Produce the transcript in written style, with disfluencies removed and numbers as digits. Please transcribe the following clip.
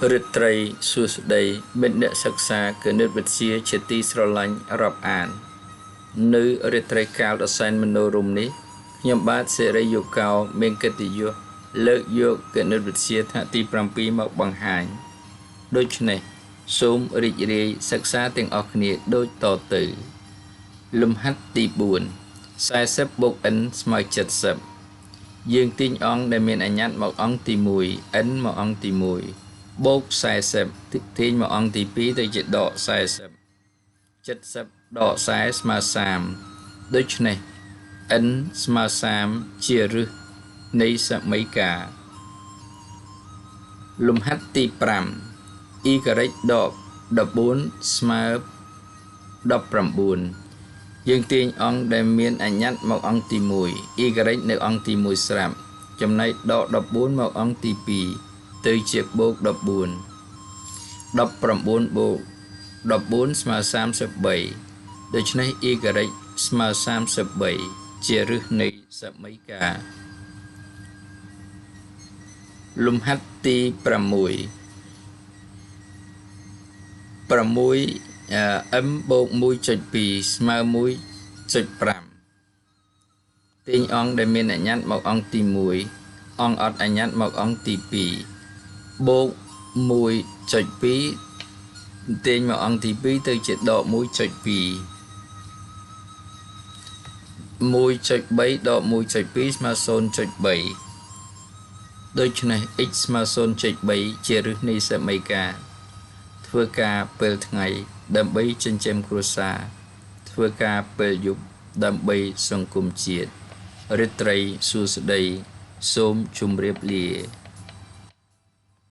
រិត្រីសួស្តីមិត្តអ្នកសិក្សាគណិតវិទ្យាជាទីស្រឡាញ់រាប់អាននៅរិត្រីកាលដ៏សែនមនោរម្យនេះខ្ញុំបាទសេរីយុកោមានកិត្តិយសលើកយកគណិតវិទ្យាថ្នាក់ទី7មកបង្ហាញដូច្នេះសូមរីករាយសិក្សាទាំងអស់គ្នាដូចតទៅលំហាត់ទី4 40 + n ស្មើ70យើងទាញអង្គដែលមានអញ្ញត្តិមកអង្គទី1 n មកអង្គទី1បូក40ទាញមកអង្គទី2ទៅជាដក40 70ដក40ស្មើ30ដូច្នេះ n ស្មើ30ជាឫសនៃសមីការលំហាត់ទី5 y ដក14ស្មើ19យើងទាញអង្គដែលមានអញ្ញត្តិមកអង្គទី1 y នៅអង្គទី1ស្រាប់ចំណែកដក14មកអង្គទី2ទៅជាបូក14 19បូក14ស្មើ33ដូច្នេះ y ស្មើ33ជាឫសនៃសមីការលំហាត់ទី6 m + 1.2 ស្មើ1.5ទាញអង្គដែលមានអញ្ញត្តិមកអង្គទី1អង្គអត់អញ្ញត្តិមកអង្គទី2បូក 1.2 ទាញមកអង្គទី2ទៅជាដក 1.2 1.3 ដក 1.2 ស្មើ 0.3 ដូច្នេះ x ស្មើ 0.3 ជាឫសនៃសមីការធ្វើការពេលថ្ងៃដើម្បីចិញ្ចឹមគ្រួសារធ្វើការពេលយប់ដើម្បីសង្គមជាតិរាត្រីសួស្តីសូមជម្រាបលា